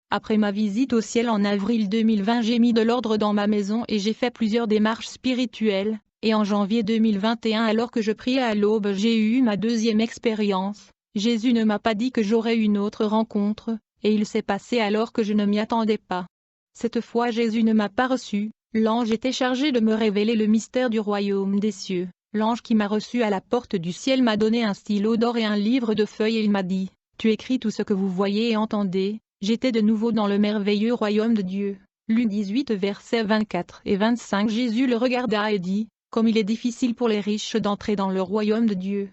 Après ma visite au ciel en avril 2020, j'ai mis de l'ordre dans ma maison et j'ai fait plusieurs démarches spirituelles, et en janvier 2021, alors que je priais à l'aube, j'ai eu ma deuxième expérience. Jésus ne m'a pas dit que j'aurais une autre rencontre, et il s'est passé alors que je ne m'y attendais pas. Cette fois Jésus ne m'a pas reçu, l'ange était chargé de me révéler le mystère du royaume des cieux. L'ange qui m'a reçu à la porte du ciel m'a donné un stylo d'or et un livre de feuilles et il m'a dit, « Tu écris tout ce que vous voyez et entendez ». J'étais de nouveau dans le merveilleux royaume de Dieu. Luc 18 versets 24 et 25. Jésus le regarda et dit, « Comme il est difficile pour les riches d'entrer dans le royaume de Dieu.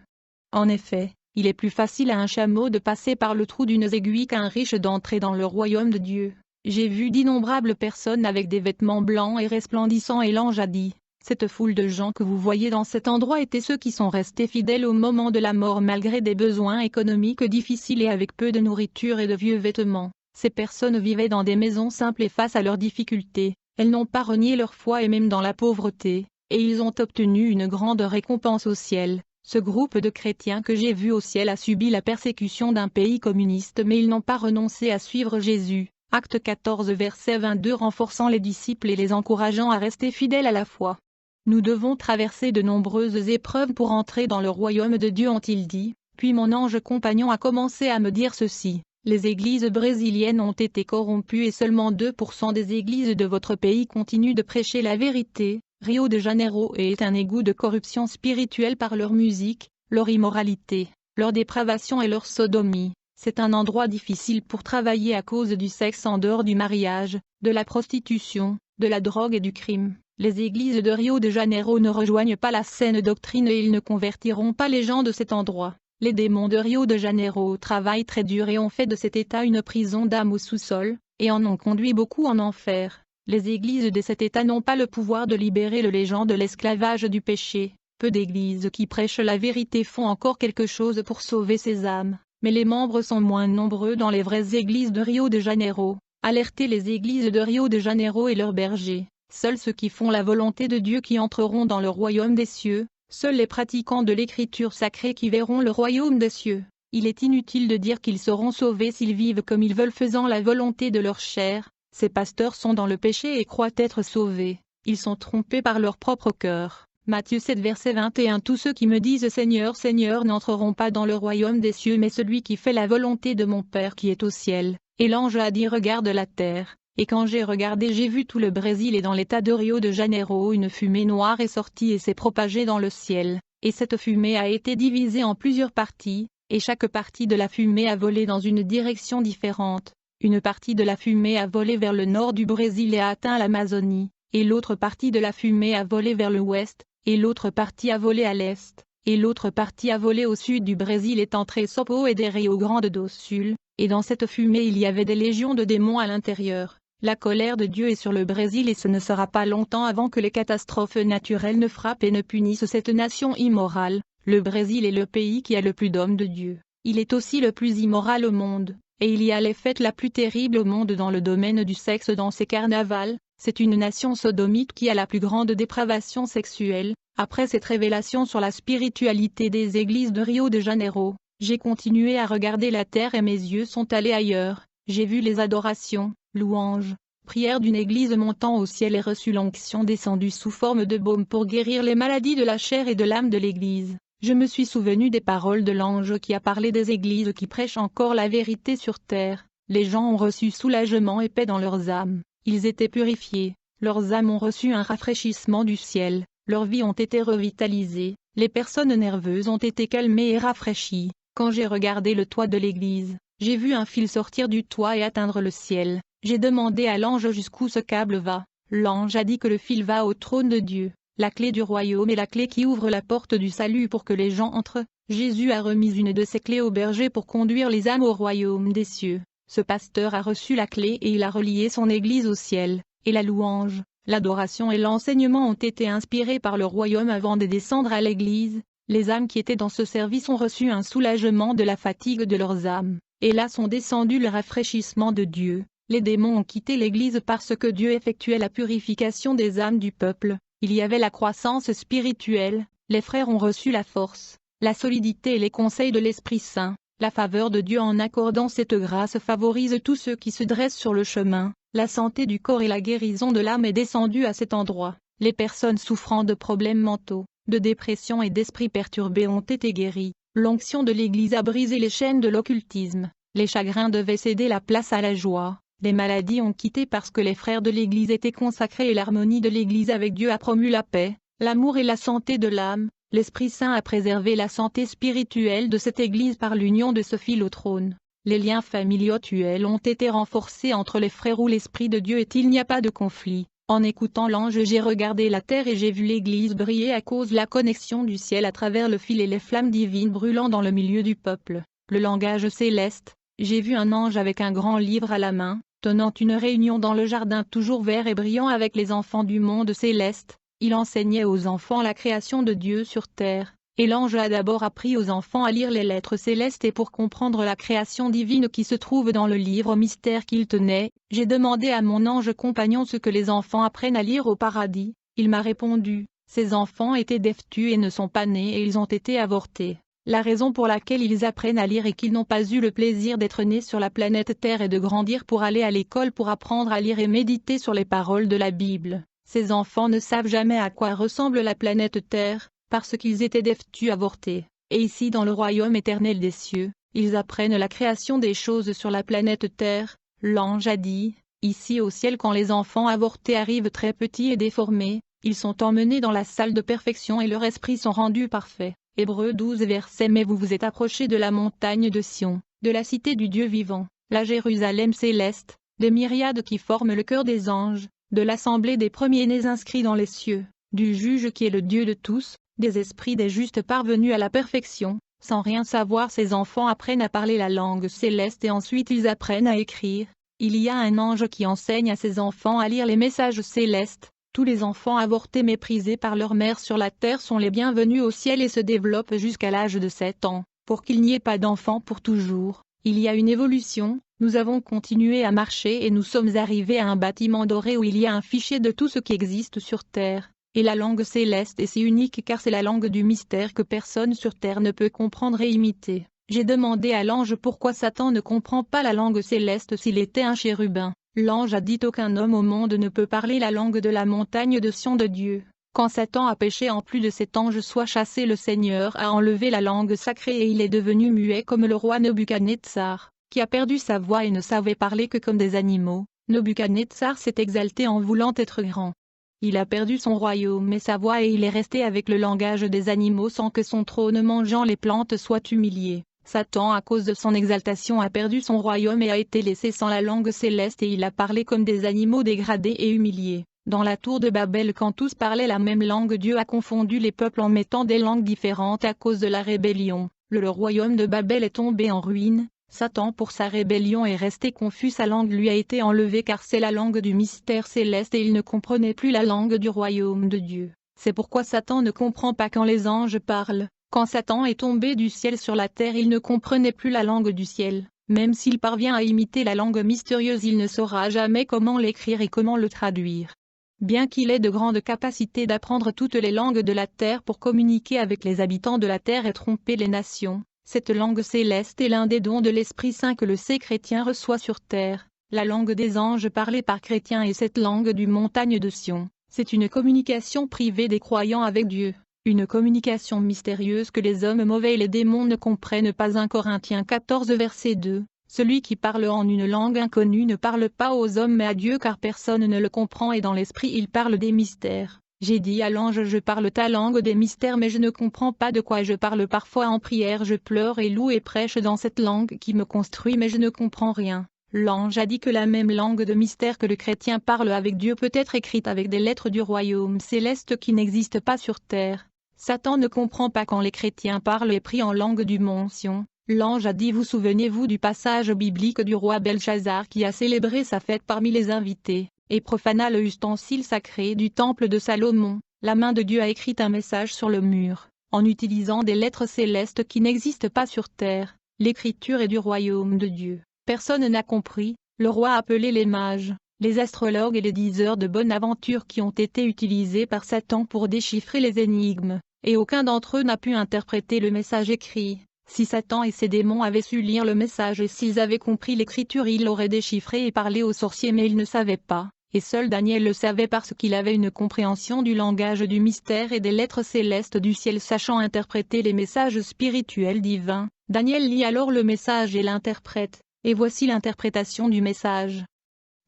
En effet, il est plus facile à un chameau de passer par le trou d'une aiguille qu'à un riche d'entrer dans le royaume de Dieu. » J'ai vu d'innombrables personnes avec des vêtements blancs et resplendissants et l'ange a dit, « Cette foule de gens que vous voyez dans cet endroit étaient ceux qui sont restés fidèles au moment de la mort malgré des besoins économiques difficiles et avec peu de nourriture et de vieux vêtements. Ces personnes vivaient dans des maisons simples et face à leurs difficultés, elles n'ont pas renié leur foi et même dans la pauvreté, et ils ont obtenu une grande récompense au ciel. Ce groupe de chrétiens que j'ai vu au ciel a subi la persécution d'un pays communiste mais ils n'ont pas renoncé à suivre Jésus. Acte 14 verset 22 renforçant les disciples et les encourageant à rester fidèles à la foi. Nous devons traverser de nombreuses épreuves pour entrer dans le royaume de Dieu, ont-ils dit. Puis mon ange compagnon a commencé à me dire ceci. Les églises brésiliennes ont été corrompues et seulement 2% des églises de votre pays continuent de prêcher la vérité. Rio de Janeiro est un égout de corruption spirituelle par leur musique, leur immoralité, leur dépravation et leur sodomie. C'est un endroit difficile pour travailler à cause du sexe en dehors du mariage, de la prostitution, de la drogue et du crime. Les églises de Rio de Janeiro ne rejoignent pas la saine doctrine et ils ne convertiront pas les gens de cet endroit. Les démons de Rio de Janeiro travaillent très dur et ont fait de cet état une prison d'âmes au sous-sol, et en ont conduit beaucoup en enfer. Les églises de cet état n'ont pas le pouvoir de libérer les gens de l'esclavage du péché. Peu d'églises qui prêchent la vérité font encore quelque chose pour sauver ces âmes, mais les membres sont moins nombreux dans les vraies églises de Rio de Janeiro. Alertez les églises de Rio de Janeiro et leurs bergers. Seuls ceux qui font la volonté de Dieu qui entreront dans le royaume des cieux, seuls les pratiquants de l'écriture sacrée qui verront le royaume des cieux. Il est inutile de dire qu'ils seront sauvés s'ils vivent comme ils veulent faisant la volonté de leur chair. Ces pasteurs sont dans le péché et croient être sauvés. Ils sont trompés par leur propre cœur. Matthieu 7 verset 21. Tous ceux qui me disent Seigneur, Seigneur n'entreront pas dans le royaume des cieux mais celui qui fait la volonté de mon Père qui est au ciel. Et l'ange a dit regarde la terre. Et quand j'ai regardé j'ai vu tout le Brésil et dans l'état de Rio de Janeiro une fumée noire est sortie et s'est propagée dans le ciel, et cette fumée a été divisée en plusieurs parties, et chaque partie de la fumée a volé dans une direction différente. Une partie de la fumée a volé vers le nord du Brésil et a atteint l'Amazonie, et l'autre partie de la fumée a volé vers l'ouest, et l'autre partie a volé à l'est, et l'autre partie a volé au sud du Brésil et entre São Paulo et des Rio Grande do Sul, et dans cette fumée il y avait des légions de démons à l'intérieur. La colère de Dieu est sur le Brésil et ce ne sera pas longtemps avant que les catastrophes naturelles ne frappent et ne punissent cette nation immorale. Le Brésil est le pays qui a le plus d'hommes de Dieu. Il est aussi le plus immoral au monde, et il y a les fêtes la plus terrible au monde dans le domaine du sexe dans ces carnavals. C'est une nation sodomite qui a la plus grande dépravation sexuelle. Après cette révélation sur la spiritualité des églises de Rio de Janeiro, j'ai continué à regarder la terre et mes yeux sont allés ailleurs. J'ai vu les adorations, louanges, prières d'une église montant au ciel et reçu l'onction descendue sous forme de baume pour guérir les maladies de la chair et de l'âme de l'église. Je me suis souvenu des paroles de l'ange qui a parlé des églises qui prêchent encore la vérité sur terre. Les gens ont reçu soulagement et paix dans leurs âmes. Ils étaient purifiés, leurs âmes ont reçu un rafraîchissement du ciel, leurs vies ont été revitalisées, les personnes nerveuses ont été calmées et rafraîchies. Quand j'ai regardé le toit de l'église, j'ai vu un fil sortir du toit et atteindre le ciel. J'ai demandé à l'ange jusqu'où ce câble va. L'ange a dit que le fil va au trône de Dieu. La clé du royaume est la clé qui ouvre la porte du salut pour que les gens entrent. Jésus a remis une de ses clés au berger pour conduire les âmes au royaume des cieux. Ce pasteur a reçu la clé et il a relié son église au ciel. Et la louange, l'adoration et l'enseignement ont été inspirés par le royaume avant de descendre à l'église. Les âmes qui étaient dans ce service ont reçu un soulagement de la fatigue de leurs âmes. Et là sont descendus le rafraîchissement de Dieu. Les démons ont quitté l'église parce que Dieu effectuait la purification des âmes du peuple. Il y avait la croissance spirituelle, les frères ont reçu la force, la solidité et les conseils de l'Esprit Saint. La faveur de Dieu en accordant cette grâce favorise tous ceux qui se dressent sur le chemin. La santé du corps et la guérison de l'âme est descendue à cet endroit. Les personnes souffrant de problèmes mentaux, de dépression et d'esprits perturbés ont été guéries. L'onction de l'Église a brisé les chaînes de l'occultisme. Les chagrins devaient céder la place à la joie. Les maladies ont quitté parce que les frères de l'Église étaient consacrés et l'harmonie de l'Église avec Dieu a promu la paix, l'amour et la santé de l'âme. L'Esprit Saint a préservé la santé spirituelle de cette Église par l'union de ce fil au trône. Les liens familiaux actuels ont été renforcés entre les frères où l'Esprit de Dieu est. Il n'y a pas de conflit. En écoutant l'ange, j'ai regardé la terre et j'ai vu l'Église briller à cause de la connexion du ciel à travers le fil et les flammes divines brûlant dans le milieu du peuple. Le langage céleste. J'ai vu un ange avec un grand livre à la main, tenant une réunion dans le jardin toujours vert et brillant avec les enfants du monde céleste. Il enseignait aux enfants la création de Dieu sur terre, et l'ange a d'abord appris aux enfants à lire les lettres célestes et pour comprendre la création divine qui se trouve dans le livre mystère qu'il tenait, j'ai demandé à mon ange compagnon ce que les enfants apprennent à lire au paradis. Il m'a répondu, ces enfants étaient déftus et ne sont pas nés et ils ont été avortés. La raison pour laquelle ils apprennent à lire est qu'ils n'ont pas eu le plaisir d'être nés sur la planète Terre et de grandir pour aller à l'école pour apprendre à lire et méditer sur les paroles de la Bible. Ces enfants ne savent jamais à quoi ressemble la planète Terre, parce qu'ils étaient déftus avortés. Et ici dans le royaume éternel des cieux, ils apprennent la création des choses sur la planète Terre. L'ange a dit, ici au ciel quand les enfants avortés arrivent très petits et déformés, ils sont emmenés dans la salle de perfection et leurs esprits sont rendus parfaits. Hébreux 12 verset. Mais vous vous êtes approchés de la montagne de Sion, de la cité du Dieu vivant, la Jérusalem céleste, des myriades qui forment le cœur des anges, de l'assemblée des premiers-nés inscrits dans les cieux, du juge qui est le Dieu de tous, des esprits des justes parvenus à la perfection. Sans rien savoir, ces enfants apprennent à parler la langue céleste et ensuite ils apprennent à écrire. Il y a un ange qui enseigne à ses enfants à lire les messages célestes. Tous les enfants avortés méprisés par leur mère sur la terre sont les bienvenus au ciel et se développent jusqu'à l'âge de 7 ans. Pour qu'il n'y ait pas d'enfants pour toujours, il y a une évolution. Nous avons continué à marcher et nous sommes arrivés à un bâtiment doré où il y a un fichier de tout ce qui existe sur terre. Et la langue céleste est si unique car c'est la langue du mystère que personne sur terre ne peut comprendre et imiter. J'ai demandé à l'ange pourquoi Satan ne comprend pas la langue céleste s'il était un chérubin. L'ange a dit aucun homme au monde ne peut parler la langue de la montagne de Sion de Dieu. Quand Satan a péché en plus de cet ange soit chassé, le Seigneur a enlevé la langue sacrée et il est devenu muet comme le roi Nebuchadnezzar, qui a perdu sa voix et ne savait parler que comme des animaux. Nebuchadnezzar s'est exalté en voulant être grand. Il a perdu son royaume et sa voix et il est resté avec le langage des animaux sans que son trône mangeant les plantes soit humilié. Satan à cause de son exaltation a perdu son royaume et a été laissé sans la langue céleste et il a parlé comme des animaux dégradés et humiliés. Dans la tour de Babel quand tous parlaient la même langue, Dieu a confondu les peuples en mettant des langues différentes à cause de la rébellion. Le royaume de Babel est tombé en ruine. Satan pour sa rébellion est resté confus, sa langue lui a été enlevée car c'est la langue du mystère céleste et il ne comprenait plus la langue du royaume de Dieu. C'est pourquoi Satan ne comprend pas quand les anges parlent. Quand Satan est tombé du ciel sur la terre, il ne comprenait plus la langue du ciel. Même s'il parvient à imiter la langue mystérieuse, il ne saura jamais comment l'écrire et comment le traduire. Bien qu'il ait de grandes capacités d'apprendre toutes les langues de la terre pour communiquer avec les habitants de la terre et tromper les nations, cette langue céleste est l'un des dons de l'Esprit Saint que le saint chrétien reçoit sur terre. La langue des anges parlée par chrétiens est cette langue du montagne de Sion. C'est une communication privée des croyants avec Dieu. Une communication mystérieuse que les hommes mauvais et les démons ne comprennent pas. 1 Corinthiens 14 verset 2. Celui qui parle en une langue inconnue ne parle pas aux hommes mais à Dieu car personne ne le comprend et dans l'esprit il parle des mystères. J'ai dit à l'ange je parle ta langue des mystères mais je ne comprends pas de quoi je parle. Parfois en prière je pleure et loue et prêche dans cette langue qui me construit mais je ne comprends rien. L'ange a dit que la même langue de mystère que le chrétien parle avec Dieu peut être écrite avec des lettres du royaume céleste qui n'existent pas sur terre. Satan ne comprend pas quand les chrétiens parlent et prient en langue du mont Sion. L'ange a dit vous souvenez-vous du passage biblique du roi Belchazar qui a célébré sa fête parmi les invités, et profana le ustensile sacré du temple de Salomon. La main de Dieu a écrit un message sur le mur, en utilisant des lettres célestes qui n'existent pas sur terre. L'écriture est du royaume de Dieu. Personne n'a compris. Le roi a appelé les mages, les astrologues et les diseurs de bonne aventure qui ont été utilisés par Satan pour déchiffrer les énigmes, et aucun d'entre eux n'a pu interpréter le message écrit. Si Satan et ses démons avaient su lire le message et s'ils avaient compris l'écriture, ils l'auraient déchiffré et parlé aux sorciers, mais ils ne savaient pas, et seul Daniel le savait parce qu'il avait une compréhension du langage du mystère et des lettres célestes du ciel, sachant interpréter les messages spirituels divins. Daniel lit alors le message et l'interprète, et voici l'interprétation du message.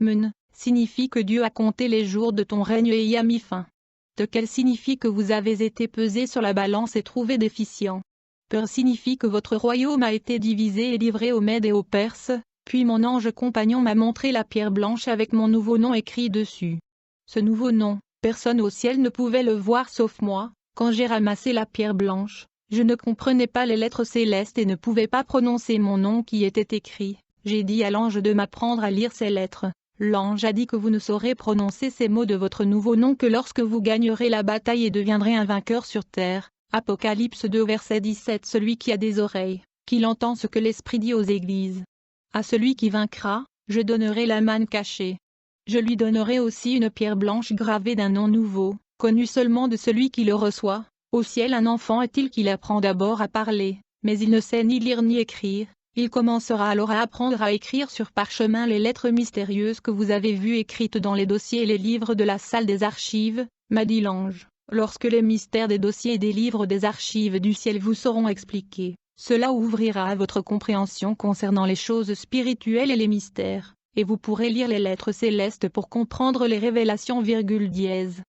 Men signifie que Dieu a compté les jours de ton règne et y a mis fin. Tekel signifie que vous avez été pesé sur la balance et trouvé déficient. Peur signifie que votre royaume a été divisé et livré aux Mèdes et aux Perses, puis mon ange compagnon m'a montré la pierre blanche avec mon nouveau nom écrit dessus. Ce nouveau nom, personne au ciel ne pouvait le voir sauf moi. Quand j'ai ramassé la pierre blanche, je ne comprenais pas les lettres célestes et ne pouvais pas prononcer mon nom qui était écrit. J'ai dit à l'ange de m'apprendre à lire ces lettres. L'ange a dit que vous ne saurez prononcer ces mots de votre nouveau nom que lorsque vous gagnerez la bataille et deviendrez un vainqueur sur terre. Apocalypse 2 verset 17. Celui qui a des oreilles, qu'il entend ce que l'Esprit dit aux églises. À celui qui vaincra, je donnerai la manne cachée. Je lui donnerai aussi une pierre blanche gravée d'un nom nouveau, connu seulement de celui qui le reçoit. Au ciel un enfant est-il qu'il apprend d'abord à parler, mais il ne sait ni lire ni écrire. Il commencera alors à apprendre à écrire sur parchemin les lettres mystérieuses que vous avez vues écrites dans les dossiers et les livres de la salle des archives, m'a dit l'ange. Lorsque les mystères des dossiers et des livres des archives du ciel vous seront expliqués, cela ouvrira à votre compréhension concernant les choses spirituelles et les mystères, et vous pourrez lire les lettres célestes pour comprendre les révélations. Dièse.